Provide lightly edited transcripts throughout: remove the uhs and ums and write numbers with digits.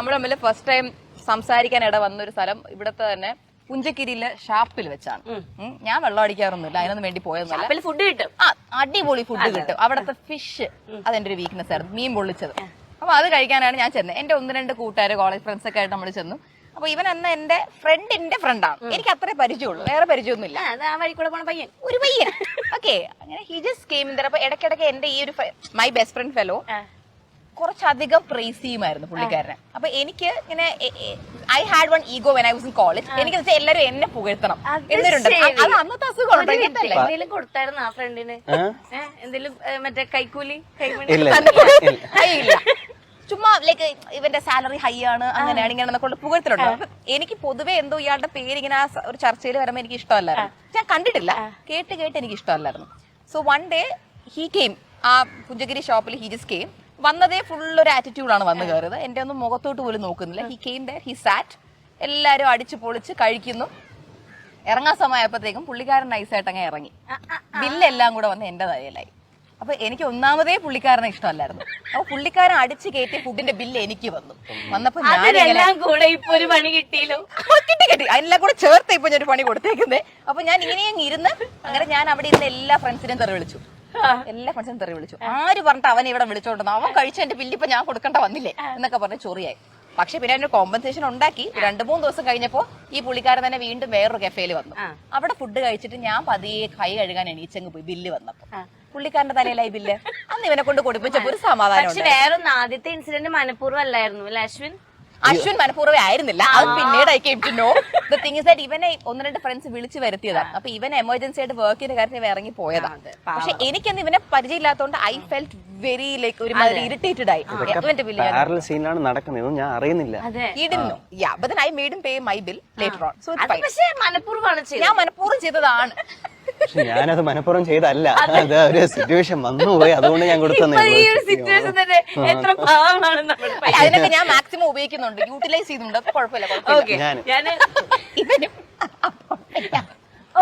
നമ്മൾ തമ്മിൽ first time സംസാരിക്കാൻ ഇട വന്നൊരു സ്ഥലം ഇവിടത്തെ തന്നെ പുഞ്ചക്കിരിയിലെ ഷാപ്പിൽ വെച്ചാണ്. ഞാൻ വെള്ളം അടിക്കാറൊന്നുമില്ല, അതിനൊന്നും വേണ്ടി പോയൊന്നുമില്ല. ഫുഡ് കിട്ടും, അടിപൊളി ഫുഡ് കിട്ടും. അവിടുത്തെ ഫിഷ് അതെന്റെ ഒരു വീക്ക്നെസ് ആയിരുന്നു, മീൻ പൊള്ളിച്ചത്. അപ്പൊ അത് കഴിക്കാനാണ് ഞാൻ ചെന്നത്. എന്റെ 1-2 കൂട്ടുകാർ കോളേജ് ഫ്രണ്ട്സ് ഒക്കെ ആയിട്ട് നമ്മൾ ചെന്നു. അപ്പൊ ഇവൻ അന്ന് എന്റെ ഫ്രണ്ടിന്റെ ഫ്രണ്ടാണ്. എനിക്ക് അത്രേ പരിചയമുള്ളൂ, വേറെ പരിചയമൊന്നുമില്ല. ഒരു പയ്യൻ ഓക്കെ. അങ്ങനെ ഹി ജസ്റ്റ് കെയിം ഇൻ. അപ്പൊ ഇടയ്ക്കിടയ്ക്ക് എന്റെ ഈ ഒരു മൈ ബെസ്റ്റ് ഫ്രണ്ട് ഫെലോ കുറച്ചധികം പ്രൈസ് ചെയ്യുമായിരുന്നു പുള്ളിക്കാരനെ. അപ്പൊ എനിക്ക് ഇങ്ങനെ I had one ego when I was in college. എനിക്ക് വെച്ചാൽ എല്ലാരും എന്നെ പുകഴ്ത്തണം എന്നിട്ടുണ്ട്. അത് അന്നത്തെ അസുഖം കൊടുത്തായിരുന്നു ആ ഫ്രണ്ടിന് എന്തെങ്കിലും മറ്റേ കൈക്കൂലി ഇല്ല. ചുമ്മാ ലൈക്ക് ഇവന്റെ സാലറി ഹൈ ആണ്, അങ്ങനെയാണ് ഇങ്ങനെ പുകഴ്ത്തലുണ്ട്. എനിക്ക് പൊതുവെ എന്തോ ഇയാളുടെ പേര് ഇങ്ങനെ ഒരു ചർച്ചയിൽ വരുമ്പോൾ എനിക്ക് ഇഷ്ടമല്ലായിരുന്നു. ഞാൻ കണ്ടിട്ടില്ല, കേട്ട് എനിക്ക് ഇഷ്ടമല്ലായിരുന്നു. So one day he came, ആ പുഞ്ചഗിരി ഷോപ്പിൽ ഹി ജസ്റ്റ് കെയിം. വന്നതേ ഫുള്ളൊരു ആറ്റിറ്റ്യൂഡാണ് വന്നു കയറിയത്. എന്റെ ഒന്നും മുഖത്തോട്ട് പോലും നോക്കുന്നില്ല. ഹി കെയിം ദർ, ഹി സാറ്റ്. എല്ലാരും അടിച്ചു പൊളിച്ച് കഴിക്കുന്നു. ഇറങ്ങാൻ സമയപ്പോഴത്തേക്കും പുള്ളിക്കാരൻ നൈസായിട്ട് അങ്ങ് ഇറങ്ങി. ബില്ലെല്ലാം കൂടെ വന്ന് എന്റെ തലയിലായി. അപ്പൊ എനിക്ക് ഒന്നാമതേ പുള്ളിക്കാരനെ ഇഷ്ടമല്ലായിരുന്നു. അപ്പൊ പുള്ളിക്കാരൻ അടിച്ചു കയറ്റിയ ഫുഡിന്റെ ബില്ല് എനിക്ക് വന്നപ്പോ ഞാനെല്ലാം കൂടെ ഇപ്പൊ ഒരു പണി കിട്ടിയല്ലോ. കിട്ടി എല്ലാം കൂടെ ചേർത്ത് ഇപ്പൊ ഞാൻ ഒരു പണി കൊടുത്തേക്കുന്നേ. അപ്പൊ ഞാൻ ഇങ്ങനെയും ഇരുന്ന് അങ്ങനെ ഞാൻ അവിടെ ഇരുന്ന് എല്ലാ ഫ്രണ്ട്സിനെയും തെറി വിളിച്ചു. ആര് പറഞ്ഞിട്ട് അവനെ ഇവിടെ വിളിച്ചോണ്ടെന്ന്, അവൻ കഴിച്ച എന്റെ ബില്ല് ഇപ്പൊ ഞാൻ കൊടുക്കേണ്ട വന്നില്ലേ എന്നൊക്കെ പറഞ്ഞ് ചൊറിയായി. പക്ഷെ പിന്നെ അതിന്റെ കോമ്പൻസേഷൻ ഉണ്ടാക്കി. 2-3 ദിവസം കഴിഞ്ഞപ്പോ ഈ പുള്ളിക്കാരൻ തന്നെ വീണ്ടും വേറൊരു കഫേയിൽ വന്നു. അവിടെ ഫുഡ് കഴിച്ചിട്ട് ഞാൻ പതിയെ കൈ കഴുകാൻ എണീച്ചങ്ങ് പോയി. ബില്ല് വന്നപ്പോ പുള്ളിക്കാരന്റെ തലയിലായി ബില്ല്. അന്ന് ഇവനെ കൊണ്ട് കൊടുപ്പിച്ചപ്പോ ഒരു സമാധാനം. വേറൊന്നും ആദ്യത്തെ ഇൻസിഡന്റ് മനഃപൂർവ്വം അല്ലായിരുന്നു അല്ലെ അശ്വിൻ മനഃപൂർവ്വം ആയിരുന്നില്ല, അത് പിന്നീട് I came to know. The thing is that ഇവനെ 1-2 ഫ്രണ്ട്സ് വിളിച്ചു വരുത്തിയതാണ്. അപ്പൊ ഇവൻ എമർജൻസി ആയിട്ട് വർക്കിന്റെ കാര്യത്തിൽ ഇറങ്ങി പോയതാണ്. പക്ഷെ എനിക്കന്ന് ഇവനെ പരിചയമില്ലാത്തതുകൊണ്ട് ഐ ഫെൽറ്റ് വെരി ലൈക്ക് ഒരുമാതിരി ഇറിറ്റേറ്റഡ് ആയി. ഇവന്റെ ബില്ല് നടക്കുന്നത് ഞാൻ അറിയുന്നില്ല. I made him pay my bill later on. So ഞാൻ മനഃപൂർവ്വം ചെയ്തതാണ്. ഞാനത് മനഃപൂർവ്വം ചെയ്തല്ല, അത് ഒരു സിറ്റുവേഷൻ വന്നുപോയി, അതുകൊണ്ട് ഞാൻ കൊടുത്തത്. അതിനൊക്കെ ഞാൻ മാക്സിമം ഉപയോഗിക്കുന്നുണ്ട്, യൂട്ടിലൈസ് ചെയ്യുന്നുണ്ട്. അപ്പൊ കുഴപ്പമില്ല.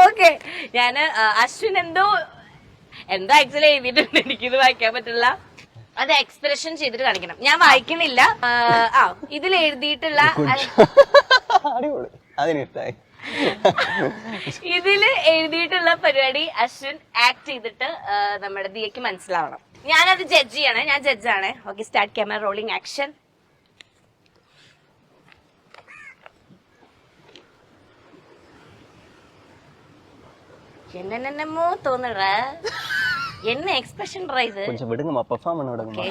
ഓക്കെ, ഞാന് അശ്വിൻ എന്തോ ആക്ച്വലി എഴുതിയിട്ടുണ്ട്, എനിക്കിത് വായിക്കാൻ പറ്റില്ല. അത് എക്സ്പ്രഷൻ ചെയ്തിട്ട് കാണിക്കണം. ഞാൻ വായിക്കണില്ല. ഇതിൽ എഴുതിയിട്ടുള്ള അതിനിഷ്ടായി. ഇതില് എഴുതിയിട്ടുള്ള പരിപാടി അശ്വിൻ ആക്ട് ചെയ്തിട്ട് നമ്മുടെ ദിയക്ക് മനസ്സിലാവണം. ഞാനത് ജഡ്ജ് ചെയ്യണേ, ഞാൻ ജഡ്ജാണ്. Okay, start camera rolling action. என்னென்னமோ தோணுற, என்ன எக்ஸ்பிரஷன் இது? கொஞ்சம் விடுங்கம்மா, பெர்ஃபார்ம் பண்ண விடுங்கம்மா.